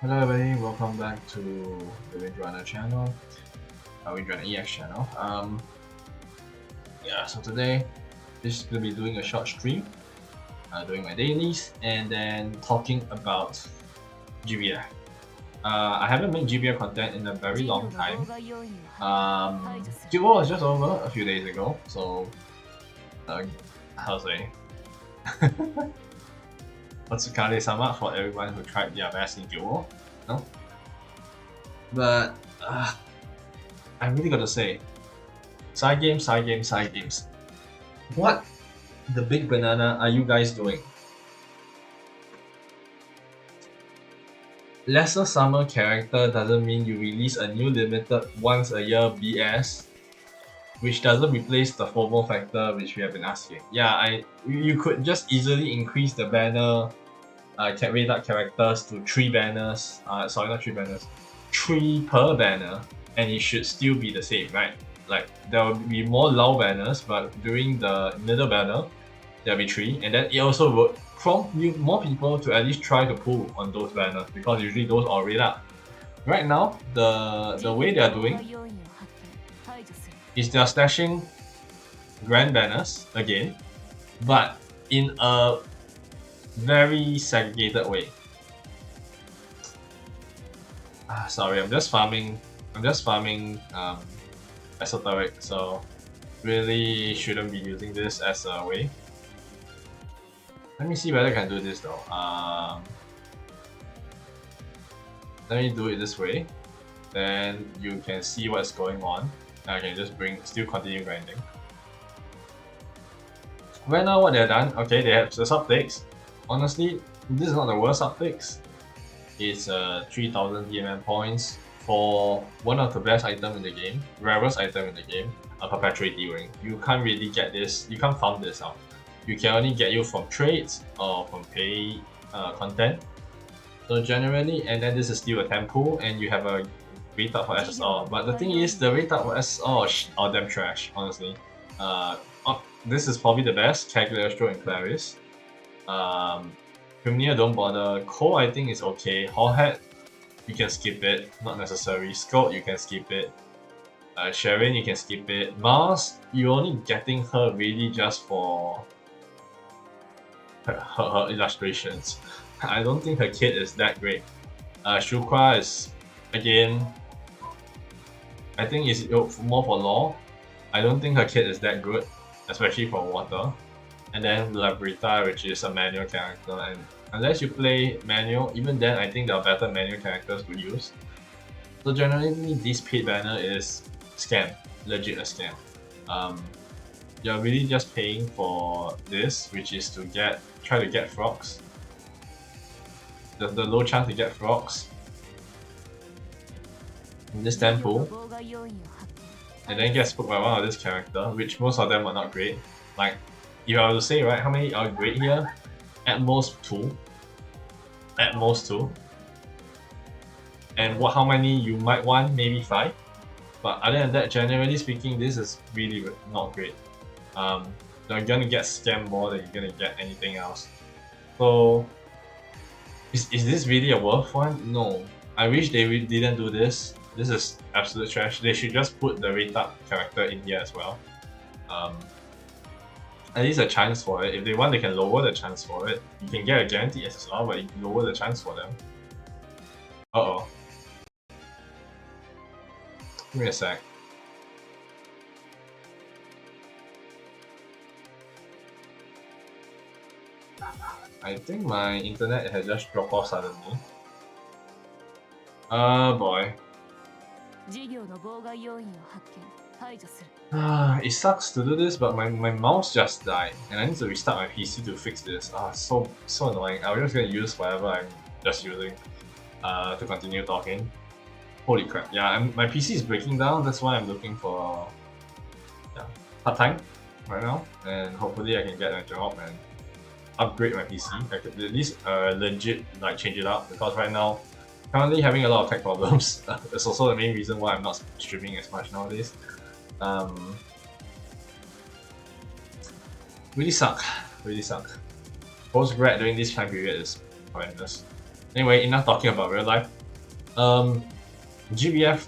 Hello everybody, welcome back to the Windrunner channel, Windrunner EX channel. So today, this is going to be doing a short stream, doing my dailies, and then talking about GBF. I haven't made GBF content in a very long time. Duo was just over a few days ago, so how to say? Otsukare sama for everyone who tried their best in Duo. No? But I really gotta say, side games. What the big banana are you guys doing? Lesser summer character doesn't mean you release a new limited once a year BS, which doesn't replace the FOMO factor which we have been asking. Yeah, you could just easily increase the banner rate up characters to 3 banners, sorry not 3 banners, 3 per banner, and it should still be the same, right? Like there will be more low banners, but during the middle banner there'll be 3, and then it also would prompt you more people to at least try to pull on those banners because usually those are already up. Right now, the way they are doing is they are stashing grand banners again, but in a very segregated way. Sorry, I'm just farming esoteric, so really shouldn't be using this as a way. Let me see whether I can do this though. Let me do it this way, then you can see what's going on. I can just still continue grinding. Right now what they've done, okay, they have the subtakes. Honestly, this is not the worst subtakes. It's 3000 DMM points for one of the best items in the game, rarest item in the game, a perpetuity ring. You can't really get this, you can't farm this out. You can only get you from trades or from pay content. So generally, and then this is still a tempo, and you have a rate up for SSR. But the thing is, the rate up for SSR are damn trash, honestly. This is probably the best, Calculator Stroke and Clarice. Premier don't bother. Cole I think is okay. Hallhead, you can skip it, not necessary. Scout, you can skip it. Sharon, you can skip it. Mars, you're only getting her really just for her illustrations. I don't think her kit is that great. Shukra is, again, I think it's more for lore. I don't think her kit is that good, especially for water. And then Labrita, which is a manual character, and unless you play manual, even then I think there are better manual characters to use. So generally, this paid banner is scam, legit a scam. You're really just paying for this, which is to try to get frogs. The low chance to get frogs in this tempo, and then get spooked by one of this character, which most of them are not great. Like, if I were to say, right, how many are great here? At most 2. At most 2. And how many you might want? Maybe 5. But other than that, generally speaking, this is really not great. You're gonna get scammed more than you're gonna get anything else. So, is this really a worth one? No. I wish they didn't do this. This is absolute trash. They should just put the rate up character in here as well. At least a chance for it. If they want, they can lower the chance for it. You can get a guaranteed SSR, but you can lower the chance for them. Uh-oh. Give me a sec. I think my internet has just dropped off suddenly. Boy. It sucks to do this, but my mouse just died, and I need to restart my PC to fix this. So annoying. I'm just gonna use whatever I'm just using to continue talking. Holy crap! Yeah, my PC is breaking down. That's why I'm looking for part-time right now, and hopefully I can get a job and upgrade my PC. I could at least legit change it up, because right now currently having a lot of tech problems. It's also the main reason why I'm not streaming as much nowadays. Really suck. Post-grad during this time period is horrendous. Anyway, enough talking about real life. GBF,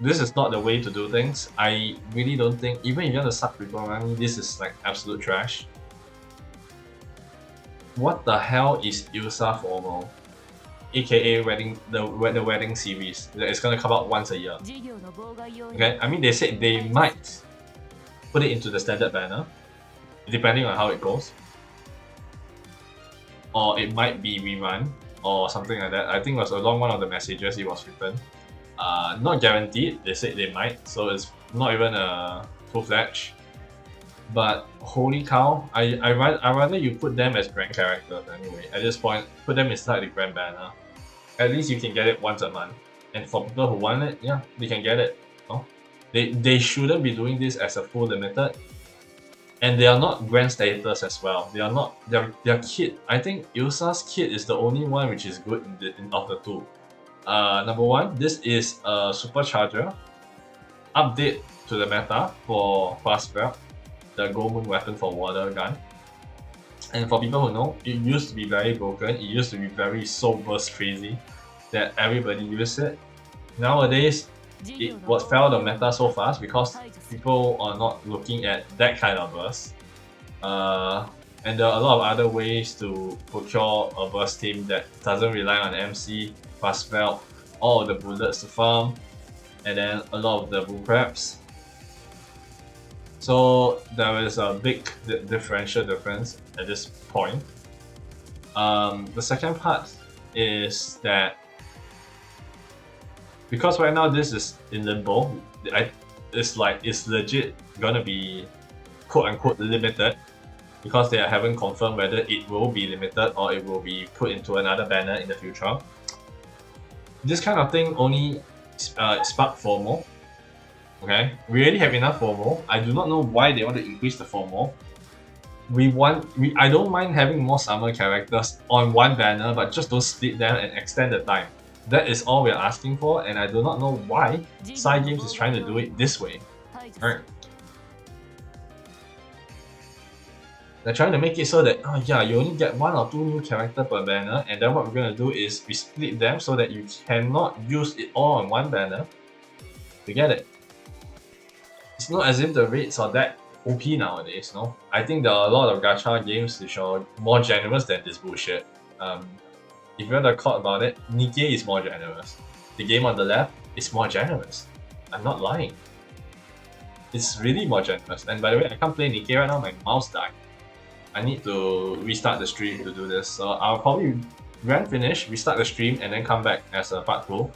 this is not the way to do things. I really don't think, even if you want to suck people money, this is like absolute trash. What the hell is Ilsa Formal? AKA the wedding series. It's gonna come out once a year. Okay, I mean they said they might put it into the standard banner, depending on how it goes. Or it might be rerun or something like that. I think it was along one of the messages it was written. Not guaranteed, they said they might, so it's not even a full-fledged. But holy cow, I rather you put them as grand characters anyway. At this point, put them inside the grand banner. At least you can get it once a month. And for people who want it, yeah, they can get it. No? They shouldn't be doing this as a full limited. And they are not grand status as well. They are not their kit. I think Ilsa's kit is the only one which is good of the two. Number one, this is a supercharger update to the meta for fast belt, the Gold Moon weapon for water gun. And for people who know, it used to be very broken. It used to be very so burst crazy that everybody used it. Nowadays, it fell the meta so fast because people are not looking at that kind of burst. And there are a lot of other ways to procure a burst team that doesn't rely on MC, fast belt, all of the bullets to farm, and then a lot of the bull crabs. So there is a big differential difference at this point. The second part is that because right now this is in limbo, it's legit gonna be quote unquote limited because they haven't confirmed whether it will be limited or it will be put into another banner in the future. This kind of thing only spark FOMO. Okay, we already have enough FOMO. I do not know why they want to increase the FOMO. I don't mind having more summer characters on one banner, but just don't split them and extend the time. That is all we're asking for, and I do not know why Side Games is trying to do it this way. Alright. They're trying to make it so that, oh yeah, you only get 1 or 2 new characters per banner, and then what we're going to do is we split them so that you cannot use it all on one banner to get it. It's not as if the rates are that OP nowadays, no? I think there are a lot of gacha games which are more generous than this bullshit. If you're not caught about it, Nikkei is more generous. The game on the left is more generous. I'm not lying. It's really more generous. And by the way, I can't play Nikkei right now, my mouse died. I need to restart the stream to do this. So I'll probably finish, restart the stream, and then come back as a part 2.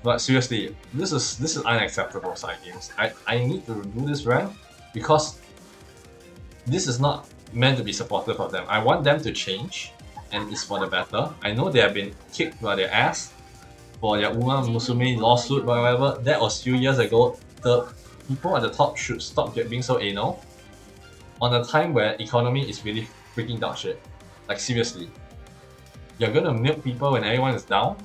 But seriously, this is unacceptable, Side Games. I need to do this rant because this is not meant to be supportive of them. I want them to change, and it's for the better. I know they have been kicked by their ass for their Uma Musume lawsuit, whatever. That was a few years ago. The people at the top should stop being so anal on a time where economy is really freaking dog shit. Like seriously, you're gonna milk people when everyone is down.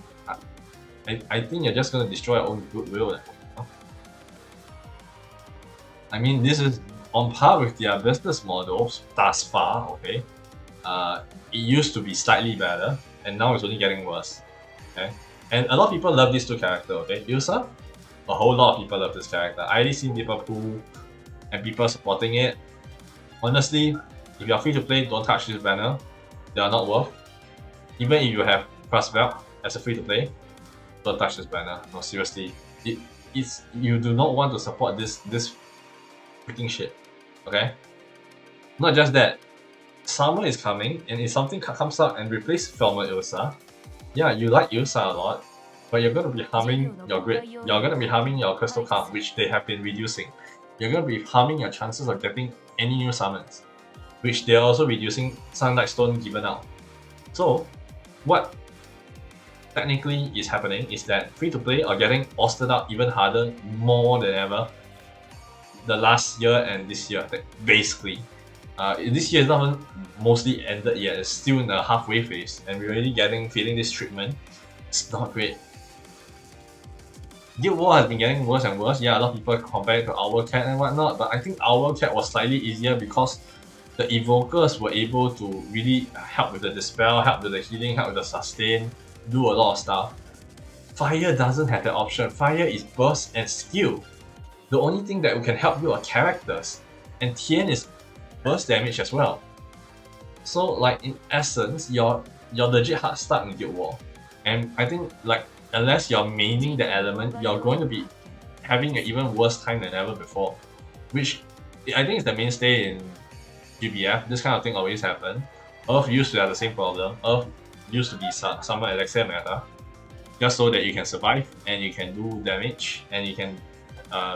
I think you're just gonna destroy your own goodwill. I mean, this is on par with their business models thus far, okay? It used to be slightly better, and now it's only getting worse, okay? And a lot of people love these two characters, okay? Ilsa, a whole lot of people love this character. I already seen people pull and people supporting it. Honestly, if you are free to play, don't touch this banner. They are not worth. Even if you have Fast Belt as a free to play, don't touch this banner. No, seriously. It's you do not want to support this freaking shit. Okay? Not just that. Summer is coming, and if something comes out and replace former Ilsa, yeah, you like Ilsa a lot, but you're gonna be harming your grid. You're gonna be harming your crystal count, which they have been reducing. You're gonna be harming your chances of getting any new summons, which they are also reducing Sunlight Stone given out. So, what technically is happening is that free-to-play are getting ousted out even harder, more than ever, the last year and this year, basically. This year is not even mostly ended yet, it's still in the halfway phase, and we're already feeling this treatment. It's not great. Guild War has been getting worse and worse. Yeah, a lot of people compare it to Owlcat and whatnot, but I think Owlcat was slightly easier because the evokers were able to really help with the dispel, help with the healing, help with the sustain. do a lot of stuff. Fire doesn't have that option. Fire is burst and skill. The only thing that can help you are characters, and Tian is burst damage as well. So like in essence, you're legit hard stuck in Guild War, and I think like unless you're maining the element, you're going to be having an even worse time than ever before, which I think is the mainstay in GBF. This kind of thing always happen. Earth used to have the same problem. Earth used to be somewhat elixir meta, just so that you can survive and you can do damage and you can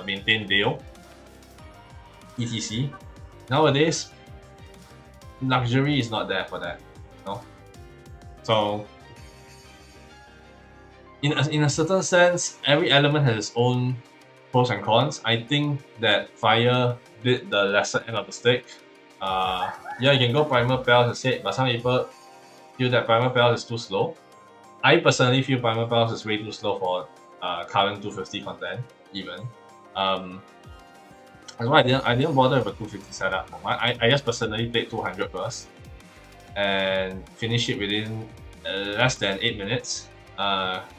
maintain Dale, etc. Nowadays, luxury is not there for that, no. So, in a certain sense, every element has its own pros and cons. I think that fire did the lesser end of the stick. Yeah, you can go primal pals instead, but some people feel that primal pals is too slow. I personally feel primal pals is way too slow for current 250 content, even. That's why I didn't bother with a 250 setup. I just personally played 200 first and finished it within less than 8 minutes.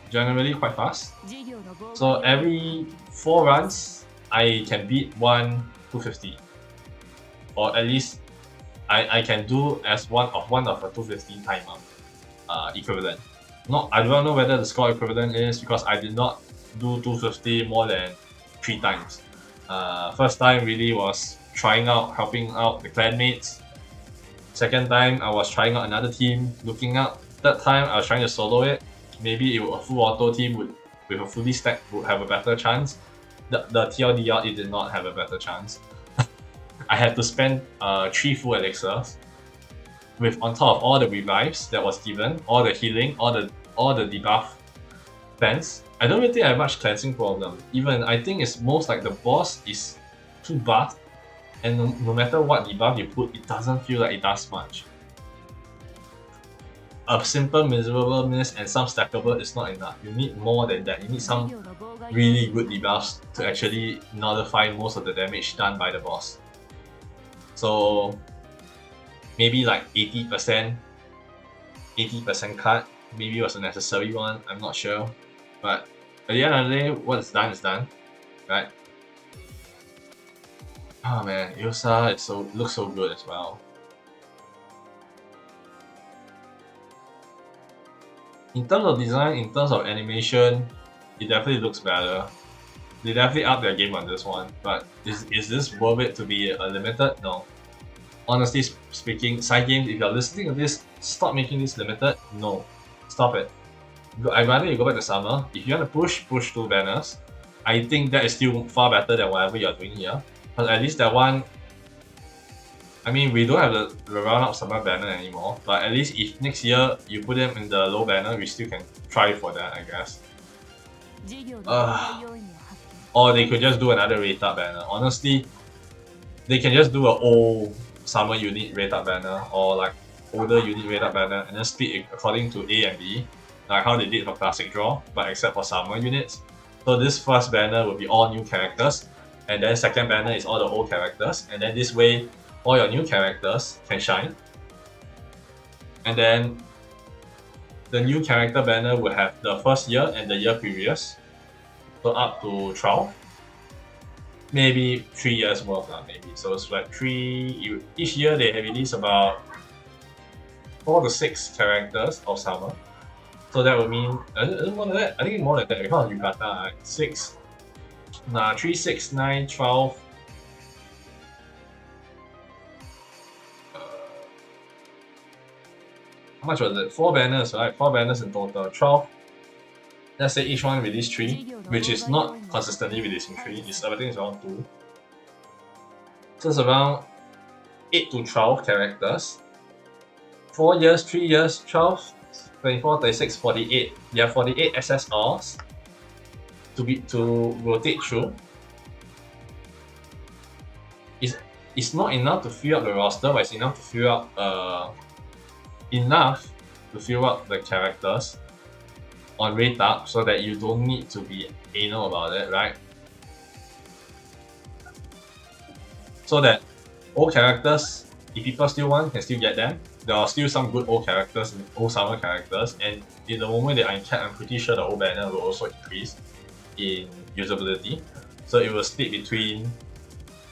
Generally quite fast. So every 4 runs, I can beat one 250, or at least I can do as one of a 250 timer equivalent. I don't know whether the score equivalent is, because I did not do 250 more than 3 times. First time really was helping out the clanmates. Second time I was trying out another team, looking out. Third time I was trying to solo it. Maybe a full auto team with a fully stacked would have a better chance. The TLDR, it did not have a better chance. I had to spend 3 full elixirs, with on top of all the revives that was given, all the healing, all the debuff fence. I don't really think I have much cleansing problem. Even I think it's most like the boss is too buffed, and no matter what debuff you put, it doesn't feel like it does much. A simple miserableness and some stackable is not enough. You need more than that. You need some really good debuffs to actually nullify most of the damage done by the boss. So maybe like 80% cut maybe was a necessary one, I'm not sure. But at the end of the day, what's done is done, right? Oh man, Ilsa looks so good as well. In terms of design, in terms of animation, it definitely looks better. They definitely upped their game on this one, but is this worth it to be a limited? No. Honestly speaking, side games, if you're listening to this, stop making this limited. No. Stop it. I'd rather you go back to summer. If you want to push 2 banners. I think that is still far better than whatever you're doing here. But at least that one, I mean, we don't have the round-up summer banner anymore, but at least if next year you put them in the low banner, we still can try for that, I guess. Or they could just do another rate-up banner. Honestly, they can just do an old summer unit rate-up banner, or like older unit rate-up banner, and then split it according to A and B, like how they did for Classic Draw, but except for summer units. So this first banner will be all new characters, and then second banner is all the old characters, and then this way all your new characters can shine. And then the new character banner will have the first year and the year previous, so up to 12. Maybe 3 years worth, maybe. So it's like each year they release about 4 to 6 characters of summer. So that would mean, more than that, I think more than that, because of Yukata, right? 3, 6, 9, 12. How much was it? 4 banners, right? 4 banners in total. 12. Let's say each one release 3, which is not consistently releasing 3. I think it's around 2. So it's around 8 to 12 characters. 4 years, 3 years, 12, 24, 36, 48. There are 48 SSRs to rotate through. It's not enough to fill up the roster, but it's enough to fill up the characters on rate up, so that you don't need to be anal about it, right? So that old characters, if people still want, can still get them. there are still some good old characters, old summer characters, and in the moment they uncapped, I'm pretty sure the old banner will also increase in usability. So it will split between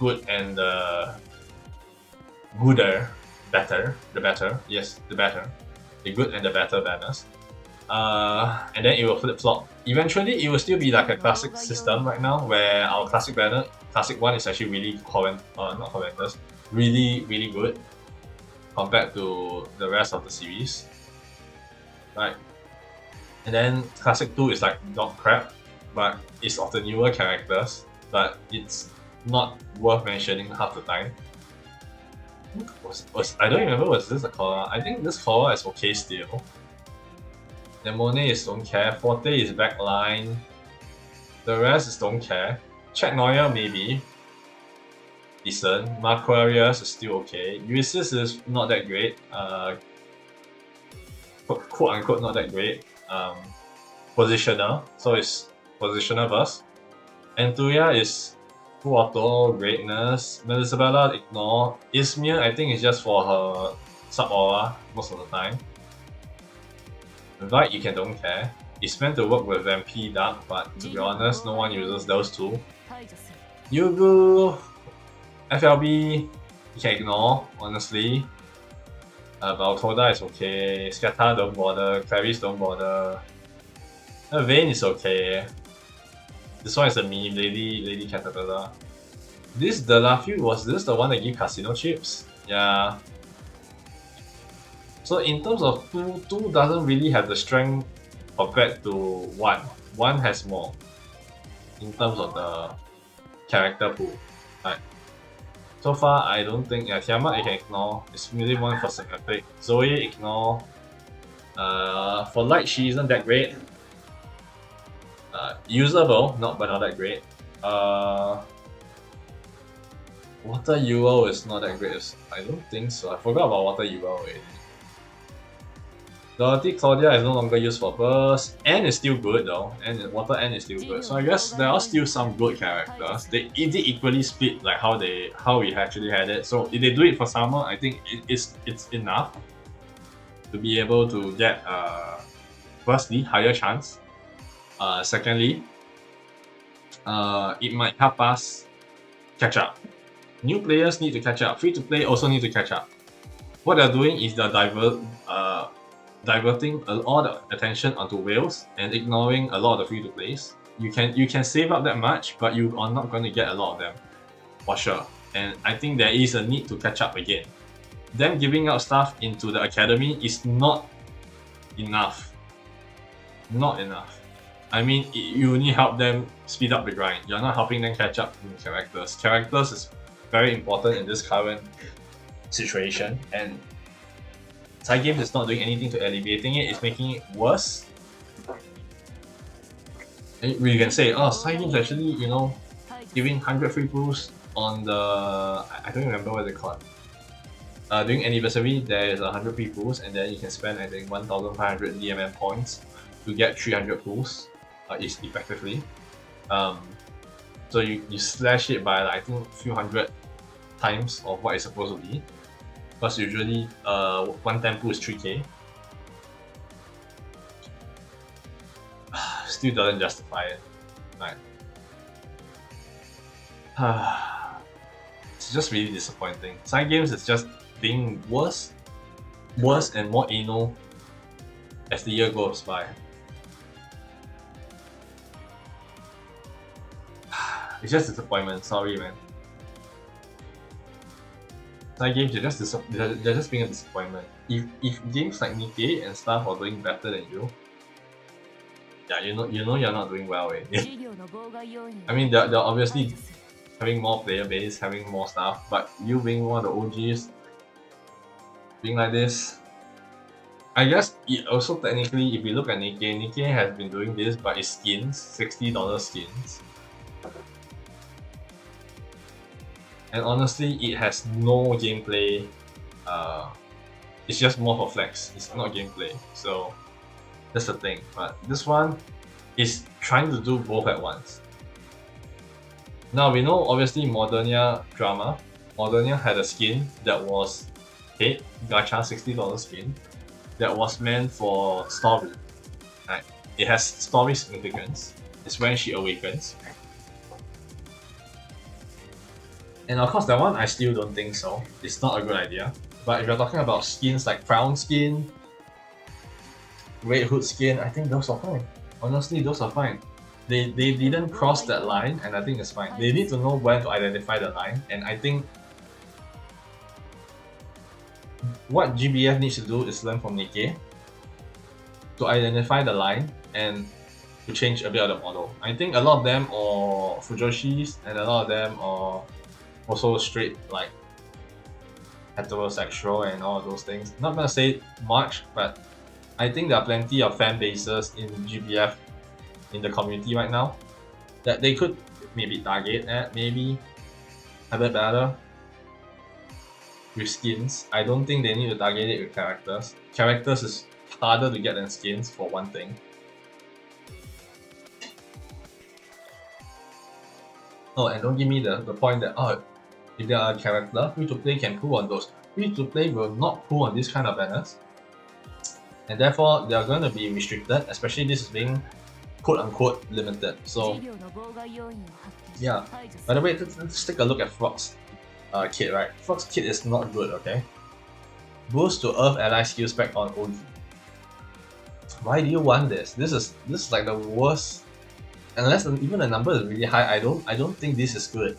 good and the gooder, better, the better, yes, the better, the good and the better banners. And then it will flip flop. Eventually, it will still be like a classic system right now, where our classic banner, classic one, is actually really not horrendous, really good compared to the rest of the series, right? And then classic 2 is like dog crap, but it's of the newer characters, but it's not worth mentioning half the time. I don't remember, was this a caller? I think this caller is okay still. Then Monet is don't care, Forte is backline, the rest is don't care. Chat Neuer maybe decent, Marquarius is still okay, Ulysses is not that great, quote unquote not that great. Positioner, so it's positioner burst. Antuya is full auto, greatness. Melisabella, ignore. Ismir, I think, is just for her sub aura most of the time. Vite, you can don't care. It's meant to work with MP Dark, but to be honest, no one uses those two. Yugu, FLB, you can ignore, honestly. Valtoda is okay. Skata don't bother. Clarice don't bother. Vayne is okay. This one is a meme, Lady Caterpillar. This Delafield, was this the one that gave casino chips? Yeah. So in terms of 2 doesn't really have the strength compared to 1. 1 has more in terms of the character pool. Right. So far, I don't think. Yeah, Tiamat I can ignore. It's really one for Sympathetic. Zoe, ignore. For Light, she isn't that great. Usable, but not that great. Water UO is not that great. I don't think so. I forgot about Water UO already. Dorothy Claudia is no longer used for burst. N is still good though. Water N is still good. So I guess there are still some good characters. They did equally split like how we actually had it. So if they do it for summer, I think it's enough to be able to get firstly higher chance. Secondly, it might help us catch up. New players need to catch up. Free to play also need to catch up. What they're doing is they're diverting all the attention onto whales and ignoring a lot of the free to plays. You can save up that much, but you are not going to get a lot of them, for sure. And I think there is a need to catch up again. Them giving out stuff into the academy is not enough. Not enough. I mean, you only help them speed up the grind. You're not helping them catch up in characters. Characters is very important in this current situation, and Side Games is not doing anything to alleviating it. It's making it worse. And we can say, oh, Side Games actually, giving 100 free pulls on the... I don't remember what they call it. During anniversary, there is 100 free pulls, and then you can spend, I think, 1,500 DMM points to get 300 pulls. Is effectively. So you slash it by I think a few hundred times of what it's supposed to be. Because usually 1 tempo is 3k. Still doesn't justify it. Right. It's just really disappointing. Side Games is just being worse and more anal as the year goes by. It's just disappointment. Sorry, man. Side Games, they're just being a disappointment. If games like Nikkei and stuff are doing better than you, yeah, you know you're not doing well already. I mean, they're obviously having more player base, having more stuff, but you being one of the OGs, being like this, I guess it also technically, if you look at Nikkei has been doing this, but it's skins, $60 skins. And honestly, it has no gameplay. It's just more for flex. It's not gameplay. So that's the thing. But this one is trying to do both at once. Now we know obviously Modernia drama. Modernia had a skin that was paid gacha $60 skin that was meant for story. Right? It has story significance. It's when she awakens. And of course, that one I still don't think so. It's not a good idea. But if you're talking about skins like Crown skin, Red Hood skin, I think those are fine. Honestly, those are fine. They didn't cross that line, and I think it's fine. They need to know when to identify the line, and I think what GBF needs to do is learn from Nikkei to identify the line and to change a bit of the model. I think a lot of them are Fujoshis, and a lot of them are also straight like heterosexual and all those things. Not gonna say much, but I think there are plenty of fan bases in GBF in the community right now that they could maybe target at, maybe a bit better with skins. I don't think they need to target it with characters. Characters is harder to get than skins for one thing. Oh, and don't give me the point that, oh, if they are a character, free-to-play can pull on those. Free-to-play will not pull on this kind of banners. And therefore, they are going to be restricted, especially this is being quote-unquote limited. So, yeah. By the way, let's take a look at Frog's kit, right? Frog's kit is not good, okay? Boost to Earth ally skill spec on OG. Why do you want this? This is like the worst. Unless even the number is really high, I don't think this is good.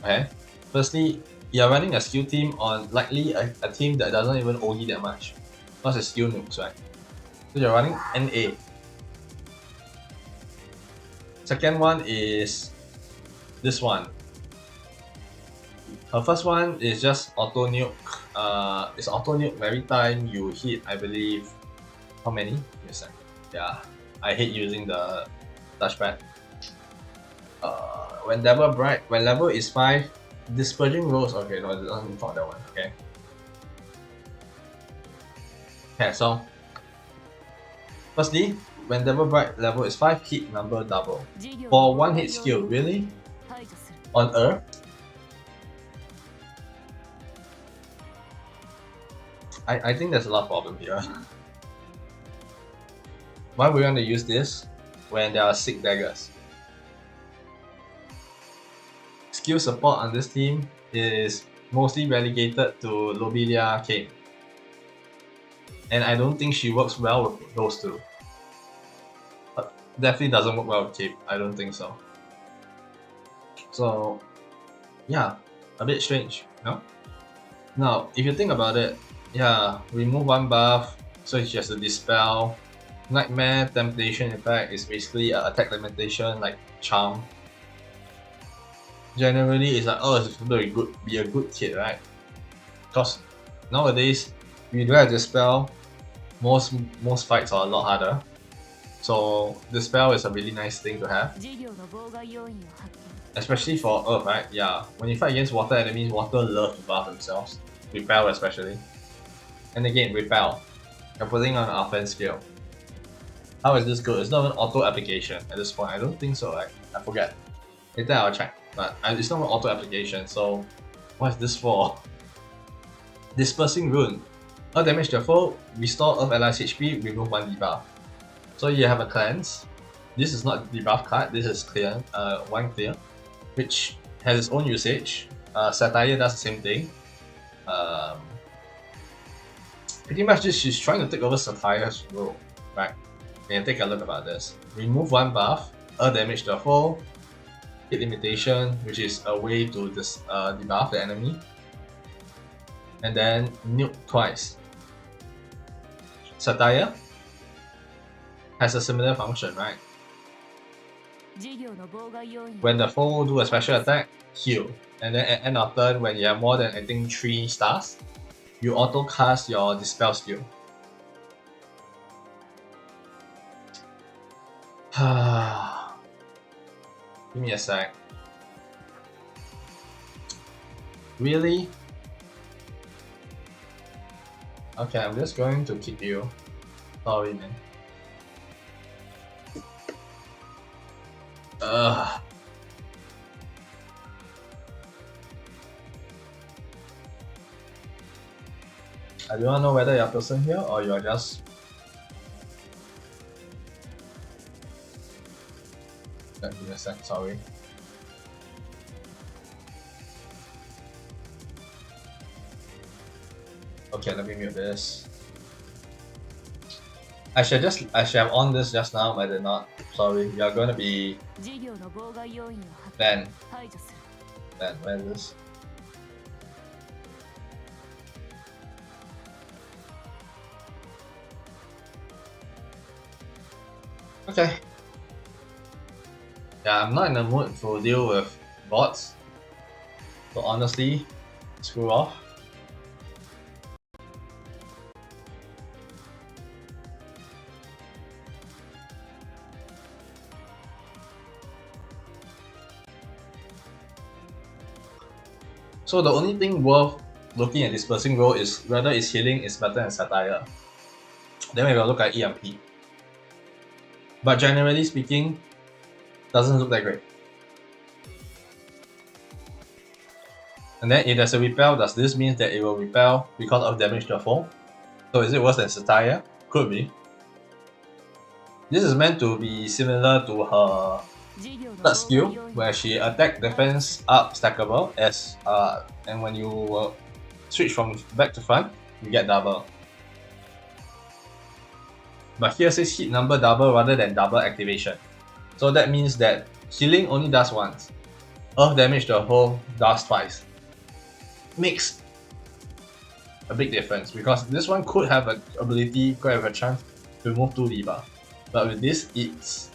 Okay. Firstly, you're running a skill team on likely a team that doesn't even OE that much. Plus it's skill noobs, right? So you're running NA. Second one is this one. Her first one is just auto nuke. It's auto nuke every time you hit, I believe, how many? Yes, yeah. I hate using the touchpad. When level is 5, dispersion rolls. Okay, no, it doesn't count that one. Okay. Okay, so firstly, when Devil Bright level is 5, hit number double. For one hit skill, really? On Earth? I think there's a lot of problem here. Why would you want to use this when there are 6 daggers? Skill support on this team is mostly relegated to Lobelia Kane. And I don't think she works well with those two. But definitely doesn't work well with Cape. I don't think so. So, yeah, a bit strange, no? Now, if you think about it, yeah, remove one buff, so she has to dispel. Nightmare Temptation effect is basically an attack limitation like Charm. Generally, it's like, oh, it's going to be a good kit, right? Because nowadays, we do have Dispel. Most fights are a lot harder. So Dispel is a really nice thing to have. Especially for Earth, right? Yeah. When you fight against water enemies, water love to buff themselves. Repel especially. And again, Repel. You're putting on an offense skill. How is this good? It's not even auto application at this point. I don't think so, right? I forget. Later I'll check. But it's not an auto application, so what is this for? Dispersing Rune. Earth damage to foe, restore Earth allies HP, remove 1 debuff. So you have a cleanse. This is not debuff card, this is clear, 1 clear, which has its own usage. Satire does the same thing. Pretty much she's trying to take over Satire's role, right? And take a look about this. Remove 1 buff, Earth damage to a foe, hit limitation, which is a way to debuff the enemy, and then nuke twice. Satire has a similar function, right? When the foe do a special attack, heal, and then at end of turn, when you have more than I think 3 stars, you auto cast your dispel skill. Give me a sec. Really? Okay, I'm just going to kick you. Sorry, man. I do not know whether you're a person here or you're just... Give me a sec, sorry. Okay, let me mute this. I should have on this just now, but I did not. Sorry, you're gonna be banned. Banned, where is this? Okay. Yeah, I'm not in the mood to deal with bots. So honestly, screw off. So the only thing worth looking at dispersing role is whether its healing is better than satire. Then we will look at EMP. But generally speaking, doesn't look that great. And then if there's a repel, does this mean that it will repel because of damage to a foe? So is it worse than satire? Could be. This is meant to be similar to her third skill, where she attack defense up stackable as and when you switch from back to front, you get double. But here says hit number double rather than double activation. So that means that healing only does once. Earth damage to a foe does twice. Makes a big difference because this one could have an ability, could have a chance to remove 2 debuff. But with this, it's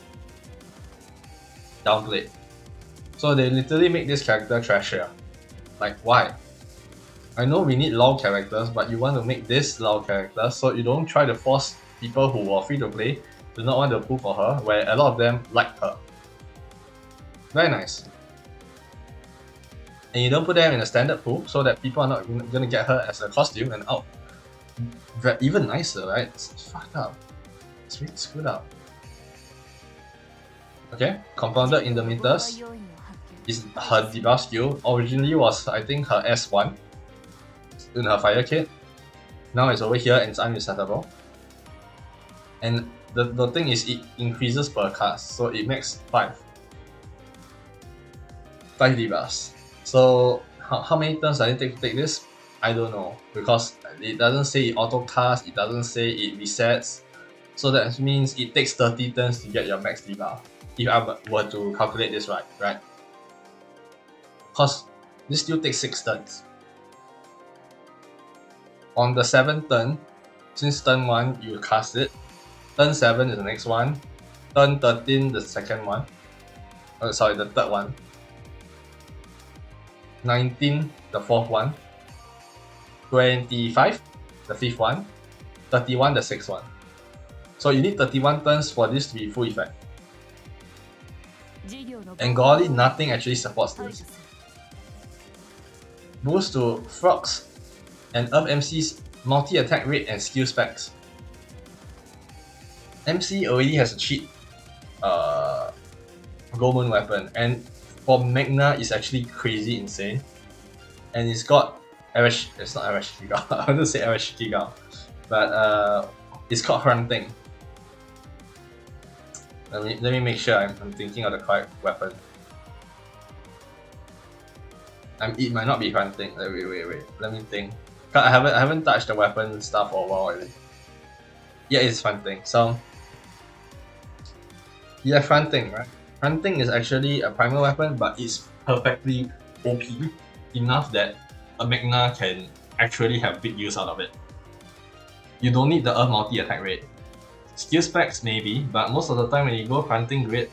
downplayed. So they literally make this character trashier. Like, why? I know we need LoL characters, but you want to make this LoL character so you don't try to force people who are free to play do not want to pull for her, where a lot of them like her. Very nice. And you don't put them in a standard pool so that people are not gonna get her as a costume and out. Even nicer, right? It's fucked up. It's really screwed up. Okay, Compounded Indomiters is her debuff skill. Originally was, I think, her S1 in her fire kit. Now it's over here and it's unresettable. And the thing is, it increases per cast, so it makes 5 debuffs. So how many turns does it take to take this? I don't know, because it doesn't say it auto cast, it doesn't say it resets. So that means it takes 30 turns to get your max debuff, if I were to calculate this right? Because this still takes 6 turns. On the 7th turn, since turn 1 you cast it, turn 7 is the next one, turn 13 the second one, the third one, 19 the 4th one, 25 the 5th one, 31 the 6th one. So you need 31 turns for this to be full effect. And golly, nothing actually supports this. Boost to Frogs and Earth MC's multi-attack rate and skill specs. MC already has a cheap Goldmoon weapon, and for Magna it's actually crazy insane. And it's got it's not Arashikiga, I want to say Arashikiga, but it's called Hunting. Let me make sure I'm thinking of the correct weapon. It might not be Hunting. Wait. Let me think. I haven't touched the weapon stuff for a while already. Yeah, it's Hunting. So yeah, Hunting, right? Hunting is actually a primal weapon, but it's perfectly OP enough that a Magna can actually have big use out of it. You don't need the Earth multi-attack rate. Skill specs maybe, but most of the time when you go Hunting Grid,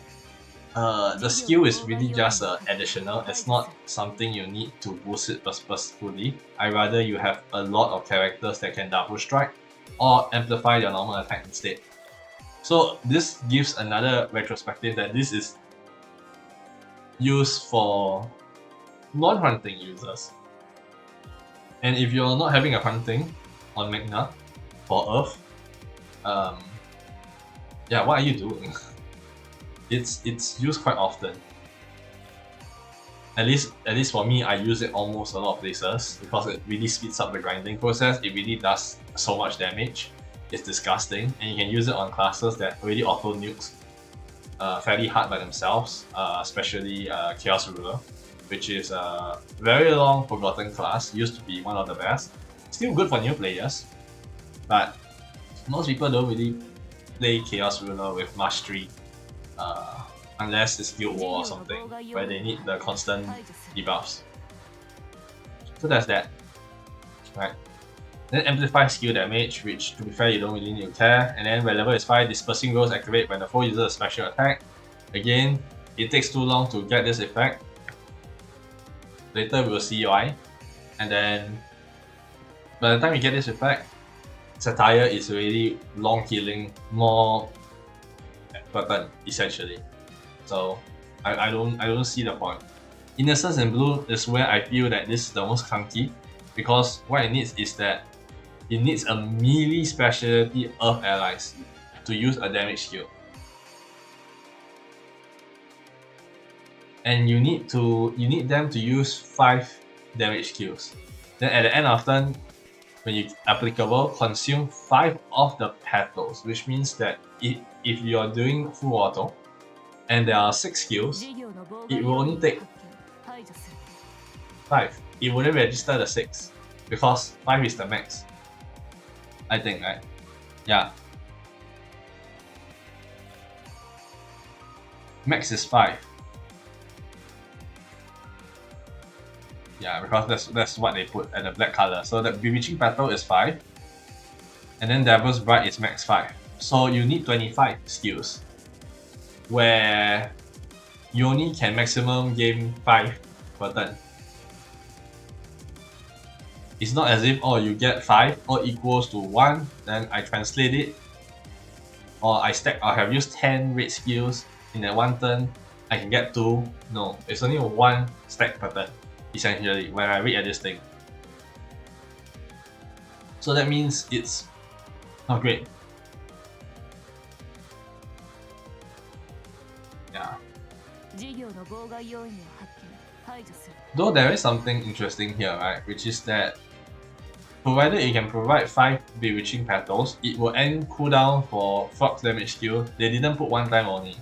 the skill is really just additional. It's not something you need to boost it purposefully. I'd rather you have a lot of characters that can double strike or amplify your normal attack instead. So this gives another retrospective that this is used for non-hunting users. And if you're not having a hunting on Magna for Earth, yeah, what are you doing? It's used quite often. At least for me, I use it almost a lot of places because it really speeds up the grinding process. It really does so much damage. It's disgusting, and you can use it on classes that already auto nukes fairly hard by themselves, especially Chaos Ruler, which is a very long forgotten class. Used to be one of the best. Still good for new players, but most people don't really play Chaos Ruler with mastery. Unless it's Guild War or something, where they need the constant debuffs. So that's that. Right. Then amplify skill damage, which to be fair you don't really need to care. And then when level is 5, dispersing rolls activate when the foe uses a special attack. Again, it takes too long to get this effect. Later we will see why. And then by the time you get this effect, Satire is already long healing, more button essentially. So I don't see the point. Innocence and Blue is where I feel that this is the most clunky, because what it needs is that it needs a melee specialty Earth allies to use a damage skill. And you need them to use 5 damage skills. Then at the end of turn, when you applicable, consume 5 of the petals, which means that if you're doing full auto and there are 6 skills, it will only take 5. It wouldn't register the 6 because 5 is the max. I think, right? Yeah. Max is 5. Yeah, because that's what they put at the black color. So the Bewitching Petal is 5. And then Devil's Bright is max 5. So you need 25 skills, where you only can maximum game 5 per turn. It's not as if, oh, you get 5 or equals to 1, then I translate it, or I have used 10 red skills in that one turn, I can get 2. No, it's only 1 stack per turn, essentially, when I read at this thing. So that means it's not great. Yeah. Though there is something interesting here, right? Which is that provided you can provide 5 Bewitching Petals, it will end cooldown for Frog's damage skill. They didn't put one time only.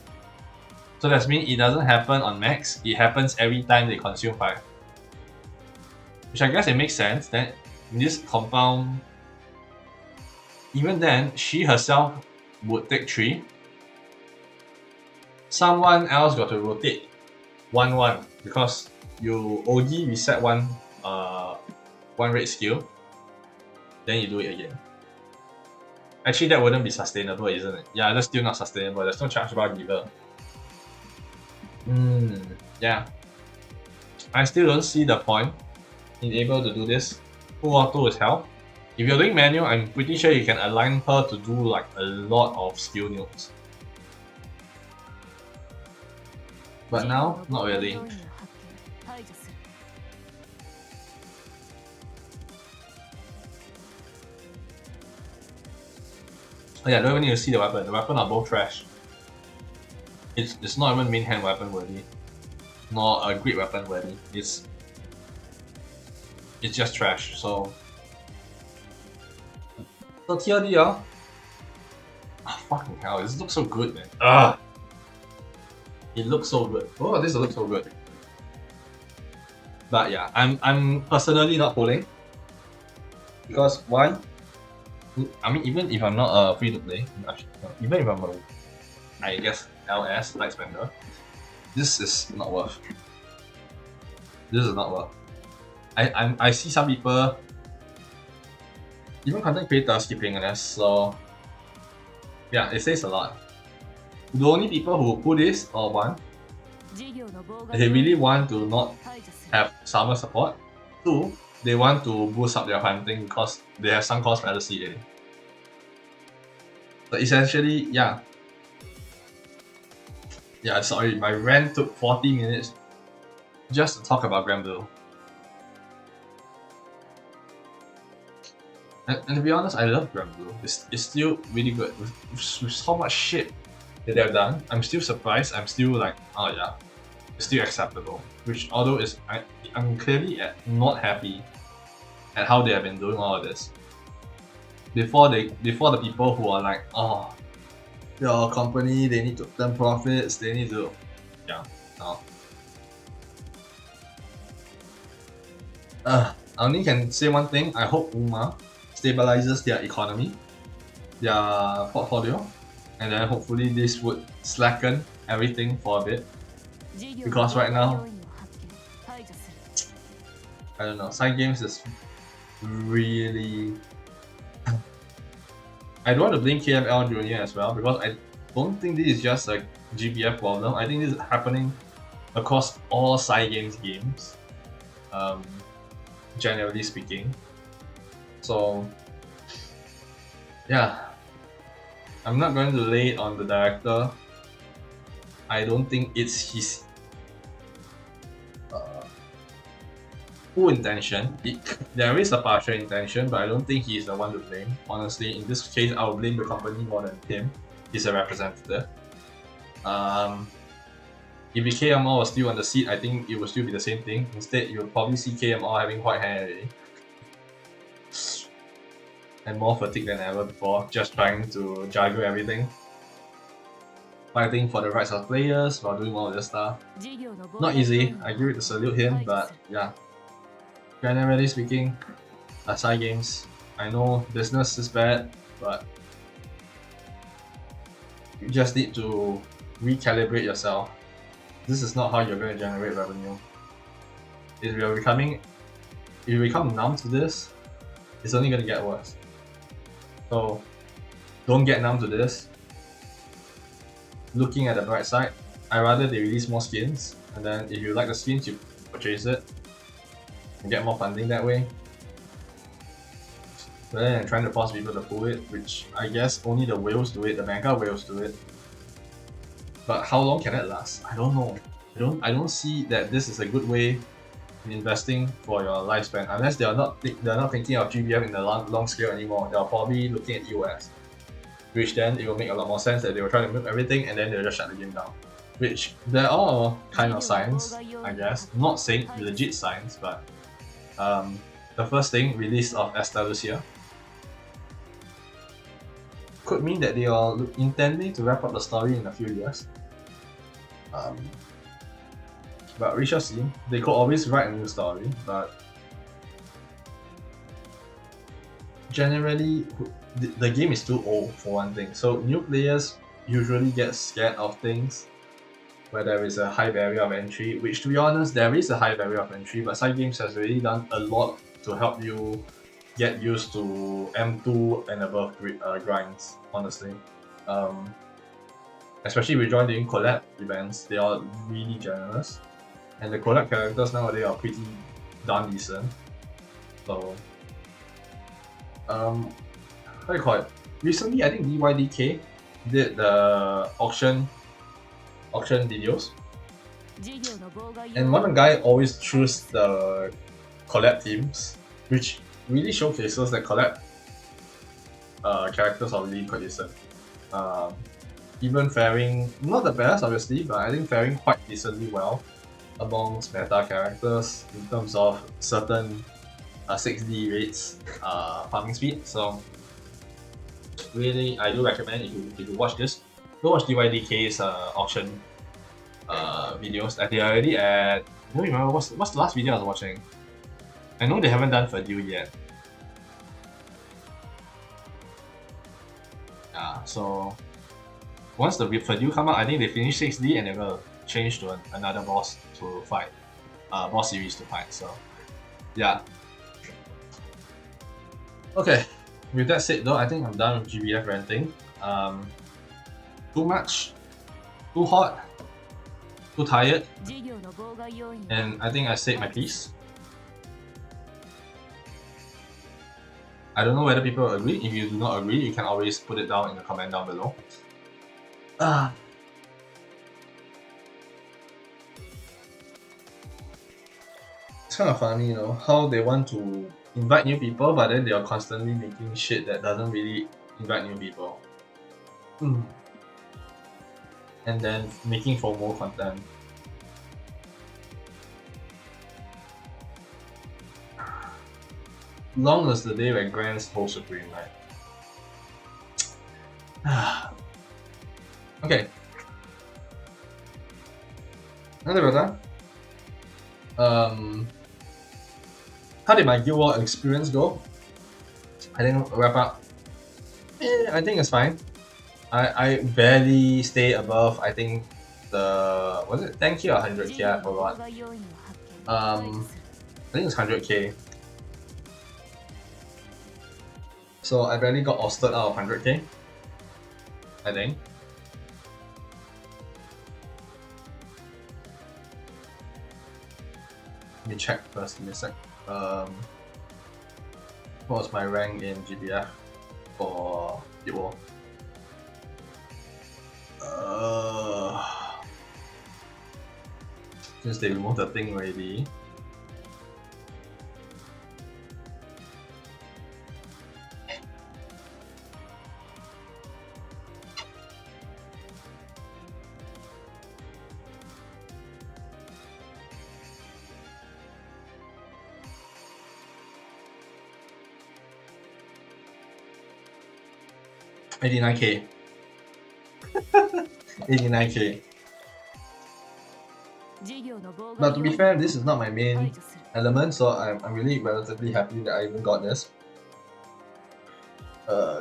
So that means it doesn't happen on max, it happens every time they consume 5. Which I guess it makes sense that in this compound, even then, she herself would take 3. Someone else got to rotate 1-1 because you OG reset one red skill, then you do it again. Actually, that wouldn't be sustainable, isn't it? Yeah, that's still not sustainable. There's no charge bar giver. Yeah. I still don't see the point in able to do this. Full auto is hell. If you're doing manual, I'm pretty sure you can align her to do like a lot of skill nukes. But now, not really. Oh yeah, don't even need to see the weapon. The weapon are both trash. It's not even main hand weapon worthy, nor a great weapon worthy. It's just trash. So TLD, fucking hell, this looks so good, man. It looks so good. Oh, this looks so good. But yeah, I'm personally not pulling because one, I mean, even if I'm not free to play, even if I'm a, I guess LS light spender, this is not worth. This is not worth. I see some people, even content creators, skipping this. So yeah, it says a lot. The only people who pull this or one, they really want to not have summer support. 2, they want to boost up their hunting because they have some cost fallacy in. So essentially, yeah. Yeah, sorry, my rant took 40 minutes just to talk about Granblue. And to be honest, I love Granblue. It's still really good. With so much shit that they've done, I'm still surprised. I'm still like, oh yeah. is still acceptable. Which, although I'm clearly not happy at how they have been doing all of this. Before the people who are like, oh, your company, they need to turn profits, they need to, yeah, no. I only can say one thing. I hope UMA stabilizes their economy, their portfolio, and then hopefully this would slacken everything for a bit. Because right now, I don't know, Side Games is really... I don't want to blame KML Junior as well, because I don't think this is just a GBF problem. I think this is happening across all Side Games games, generally speaking. So, yeah, I'm not going to lay it on the director. I don't think it's his full intention. There is a partial intention, but I don't think he's the one to blame. Honestly, in this case, I would blame the company more than him. He's a representative. If the KMR was still on the seat, I think it would still be the same thing. Instead, you'll probably see KMR having white hair already. And more fatigue than ever before, just trying to juggle everything. Fighting for the rights of players while doing all of this stuff. Not easy, I give it to salute him, but yeah. Generally speaking, Side Games, I know business is bad, but you just need to recalibrate yourself. This is not how you're going to generate revenue. If you become numb to this, it's only going to get worse. So don't get numb to this. Looking at the bright side, I'd rather they release more skins, and then if you like the skins, you purchase it and get more funding that way. Rather than trying to force people to pull it, which I guess only the whales do it, the mega whales do it. But how long can that last? I don't know. I don't see that this is a good way in investing for your lifespan, unless they're not thinking of GBF in the long scale anymore. They're probably looking at EOS, which then it will make a lot more sense that they will try to move everything and then they'll just shut the game down. Which there are kind of signs, I guess. I'm not saying legit signs, but the first thing, release of Esta Lucia, could mean that they are intending to wrap up the story in a few years. But we shall see. They could always write a new story, but generally, the game is too old for one thing. So new players usually get scared of things where there is a high barrier of entry, which to be honest, there is a high barrier of entry, but Side Games has already done a lot to help you get used to M2 and above grinds, honestly. Especially if you join doing collab events, they are really generous. And the collab characters nowadays are pretty darn decent. So, what do you call it? Recently, I think DYDK did the auction videos. And one guy always choose the collab teams, which really showcases that collab characters are really quite decent. Even faring, not the best obviously, but I think faring quite decently well amongst meta characters in terms of certain 6D rates farming speed. So really, I do recommend if you watch this, go watch DYDK's auction videos. They are already at, I don't remember what's the last video I was watching. I know they haven't done Fadil yet. So once the Fadil come out, I think they finish 6D and they're gonna change to another boss to fight, boss series to fight. So yeah. Okay, with that said though, I think I'm done with GBF ranting. Too much, too hot, too tired, and I think I said my piece. I don't know whether people agree. If you do not agree, you can always put it down in the comment down below. It's kind of funny, you know, how they want to invite new people, but then they are constantly making shit that doesn't really invite new people. And then making FOMO content. Long as the day when Grants hold Supreme, right? Okay. Another brother. How did my Guild War experience go? I think wrap up. I think it's fine. I barely stay above, I think, the, was it 10k or 100k? I forgot. I think it's 100k. So I barely got ousted out of 100k, I think. Let me check first, give me a sec. What was my rank in GBF for Guild War? Since they removed the thing already. $89k. 89k. But to be fair, this is not my main element, so I'm really relatively happy that I even got this.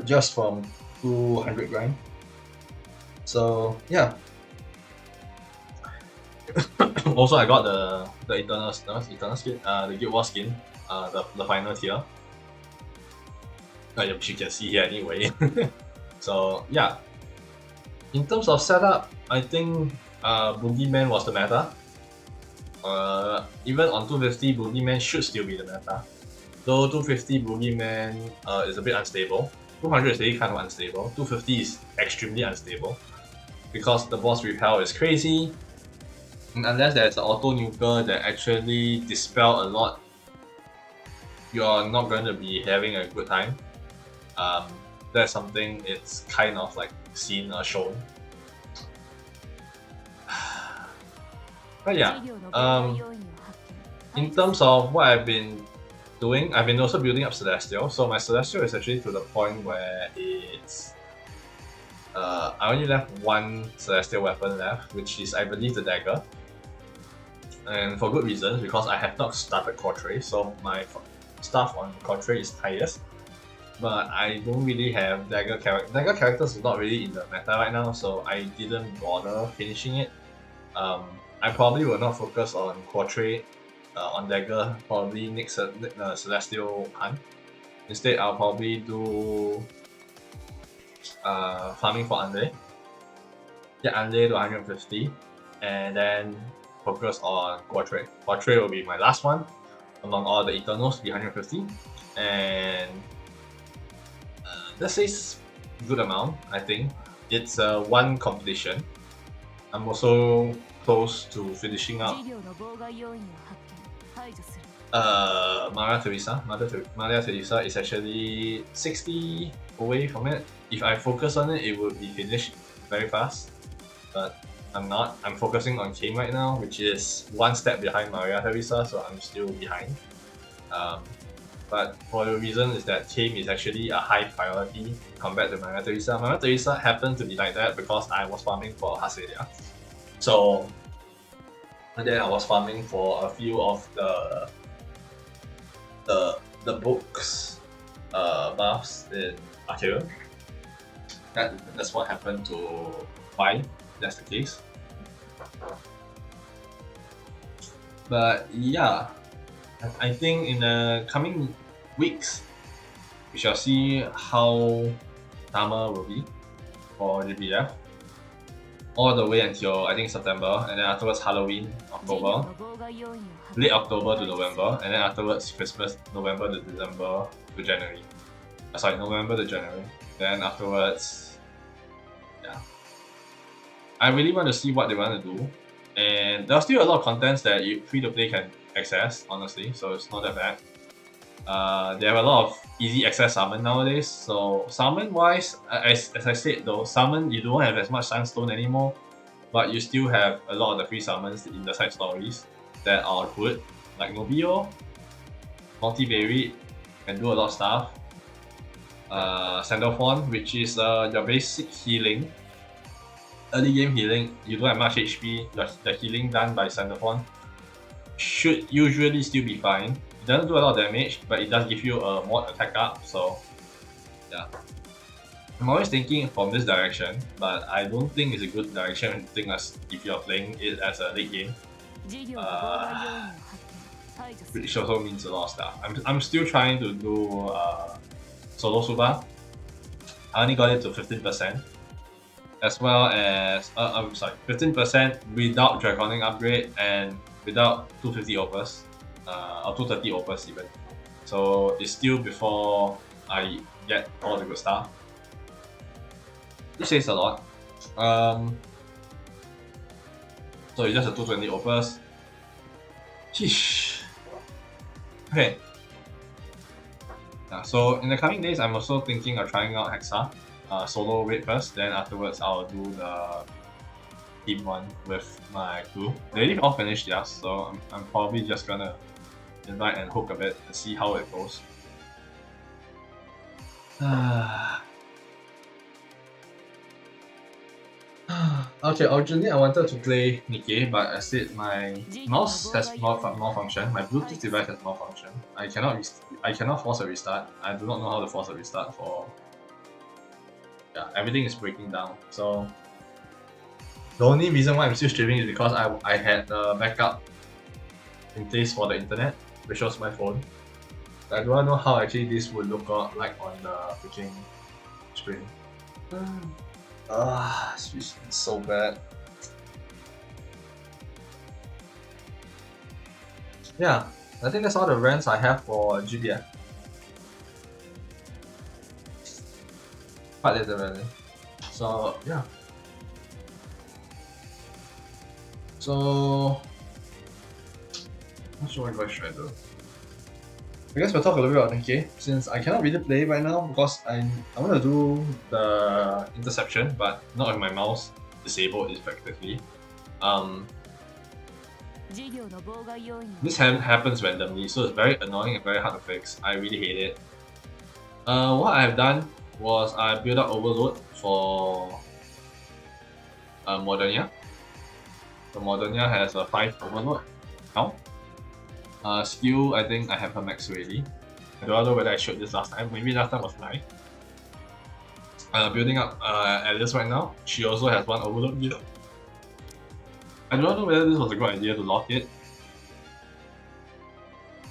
Just from 200 grind. So yeah. Also, I got the Eternal skin, the Guild War skin, the final tier. Which you can see here anyway. So yeah. In terms of setup, I think Boogeyman was the meta. Even on 250, Boogeyman should still be the meta. Though 250 Boogeyman is a bit unstable. 200 is really kind of unstable. 250 is extremely unstable. Because the boss repel is crazy. And unless there's an auto nuker that actually dispel a lot, you're not going to be having a good time. That's something it's kind of like seen or shown. But yeah, in terms of what I've been doing, I've been also building up Celestial. So my Celestial is actually to the point where it's I only left one Celestial weapon left, which is I believe the dagger. And for good reasons, because I have not started Quartre, so my stuff on Quartre is highest. But I don't really have dagger characters. Dagger characters is not really in the meta right now, so I didn't bother finishing it. I probably will not focus on Quartre, on dagger, probably next Celestial hunt. Instead, I'll probably do farming for Unlay. Get Unlay to 150, and then focus on Quartre. Quartre will be my last one among all the Eternals to be 150, and let's say good amount. I think it's one competition. I'm also close to finishing up Maria Theresa. Maria Theresa is actually 60 away from it. If I focus on it, it would be finished very fast. But I'm not. I'm focusing on Kame right now, which is one step behind Maria Theresa, so I'm still behind. But for the reason is that Kame is actually a high priority compared to Maria Theresa. Maria Theresa happened to be like that because I was farming for Haselia. So, and then I was farming for a few of the books buffs in Arcadia. That's what happened to why that's the case. But yeah, I think in the coming weeks, we shall see how summer will be for GBF. All the way until I think September, and then afterwards Halloween, October, late October to November, and then afterwards Christmas, November to December to January. November to January. Then afterwards, yeah. I really want to see what they want to do, and there's still a lot of contents that you free to play can access, honestly, so it's not that bad. They have a lot of easy access summon nowadays, so summon wise, as I said though, summon you don't have as much Sunstone anymore, but you still have a lot of the free summons in the side stories that are good, like Nobio, Multivariate, can do a lot of stuff. Sandalphon, which is your basic healing. Early game healing, you don't have much HP, the healing done by Sandalphon should usually still be fine. It doesn't do a lot of damage, but it does give you a more attack up, so yeah. I'm always thinking from this direction, but I don't think it's a good direction to think as if you're playing it as a late game. Which also means a lot of stuff. I'm still trying to do solo Suba. I only got it to 15%. As well as, I'm sorry, 15% without Draconic upgrade and without 250 opus, or 230 opus even. So it's still before I get all the good stuff. Which says a lot. So it's just a 220 opus. Sheesh. Okay. So in the coming days, I'm also thinking of trying out Hexa. Solo raid first, then afterwards I'll do the team one with my crew. They've all finished, yeah, so I'm probably just gonna invite and hook a bit and see how it goes. Okay, originally I wanted to play Nikkei, but I said my mouse has malfunction, my Bluetooth device has malfunction. I cannot force a restart. I do not know how to force a restart for... Yeah, everything is breaking down. So the only reason why I'm still streaming is because I had a backup in place for the internet, which was my phone. I don't know how actually this would look like on the freaking screen. It's so bad. Yeah, I think that's all the rants I have for GBF. Quite literally. So yeah. So not sure what should I do. I guess we'll talk a little bit about Nikkei, since I cannot really play right now because I want to do the interception, but not with my mouse disabled effectively. This happens randomly, so it's very annoying and very hard to fix. I really hate it. What I've done was I built up overload for Modernia. So Modernia has a 5 overload now. Skill, I think I have her max already. I don't know whether I showed this last time. Maybe last time was 9. Building up Alice right now. She also has 1 overload gear. I don't know whether this was a good idea to lock it.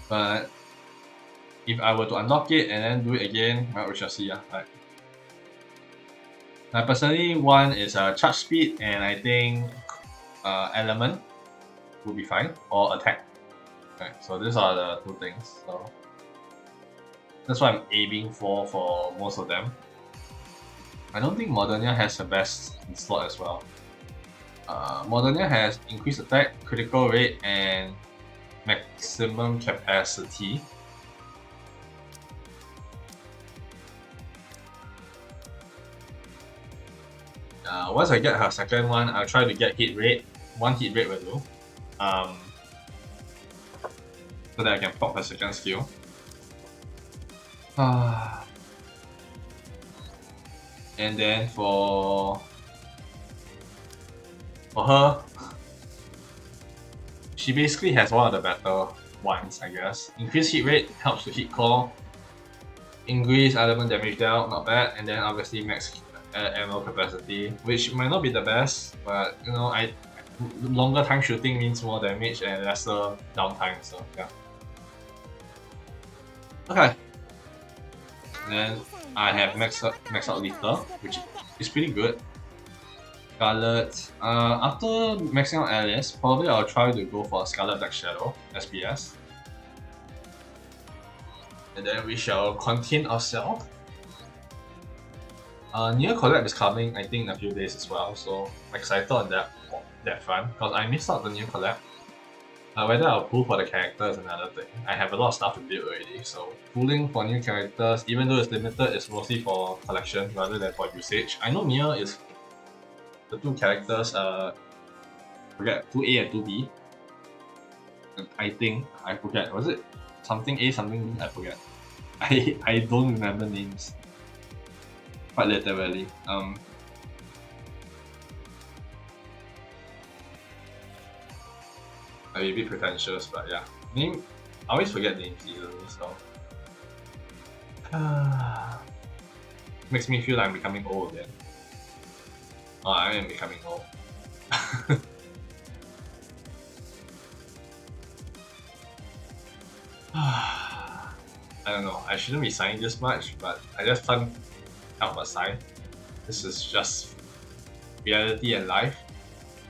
But if I were to unlock it and then do it again, well, we shall see. Right. I personally one is charge speed, and I think element would be fine, or attack. Okay, so these are the 2 things. So that's what I'm aiming for most of them. I don't think Modernia has the best slot as well. Modernia has increased attack, critical rate, and maximum capacity. Once I get her second one, I'll try to get hit rate. 1 hit rate will do. So that I can pop her second skill. And then for her, she basically has one of the better ones, I guess. Increased hit rate helps to hit core. Increase element damage dealt, not bad. And then obviously max ammo capacity, which might not be the best, but you know, longer time shooting means more damage and lesser downtime, so yeah. Okay. Then I have max out Lethal, which is pretty good. Scarlet. After maxing out Alice, probably I'll try to go for Scarlet Black Shadow SPS. And then we shall contain ourselves. Near collab is coming, I think, in a few days as well, so I'm excited on that front because I missed out the new collab. Whether I'll pull for the character is another thing. I have a lot of stuff to build already, so pulling for new characters, even though it's limited, is mostly for collection rather than for usage. I know Nia is the 2 characters, forget, 2A and 2B. I think, I forget, was it something A, something B? I forget. I don't remember names. Quite literally. I may be pretentious, but yeah. Name I always forget names easily, so makes me feel like I'm becoming old again. Oh, I am becoming old. I don't know. I shouldn't be sighing this much, but I just can't help but sigh. This is just reality and life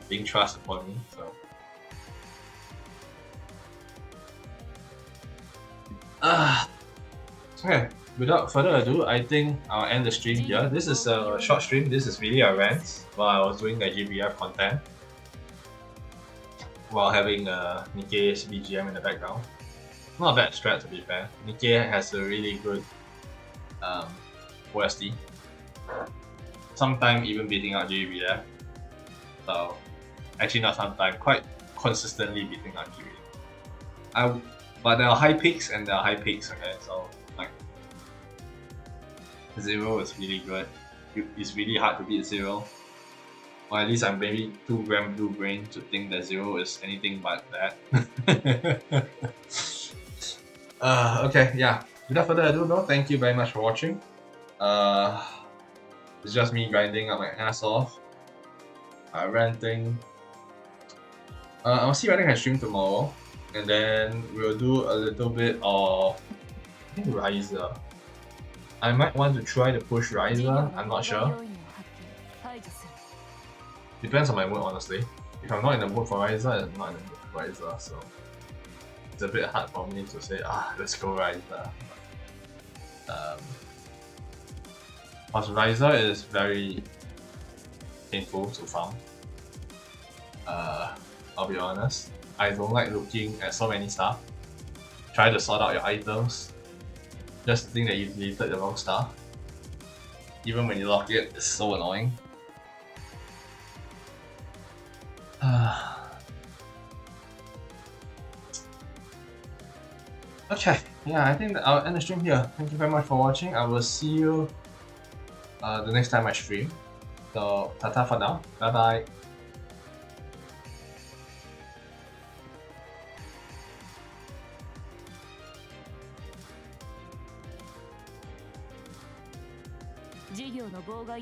being thrust upon me. So, okay. Without further ado, I think I'll end the stream here. This is a short stream. This is really a rant while I was doing the GBF content while having Nikkei's BGM in the background. Not a bad strat to be fair. Nikkei has a really good OSD. Sometime even beating out GBF. So actually not sometime, quite consistently beating out GBF. But there are high peaks and there are high peaks, okay? So like Zero is really good. It's really hard to beat Zero. Or at least I'm maybe too blue brain to think that Zero is anything but that. Okay, yeah. Without further ado though, thank you very much for watching. It's just me grinding up my ass off. Ranting. I'll see whether I can stream tomorrow. And then we'll do a little bit of I think Riser. I might want to try to push Riser, I'm not sure. Depends on my mood honestly. If I'm not in the mood for Riser, I'm not in the mood for Riser, so it's a bit hard for me to say, let's go Riser. Because Riser is very painful to farm. I'll be honest. I don't like looking at so many stuff. Try to sort out your items. Just think that you deleted the wrong stuff. Even when you lock it, it's so annoying. Okay, yeah, I think I'll end the stream here. Thank you very much for watching. I will see you the next time I stream. So, tata for now. Bye bye.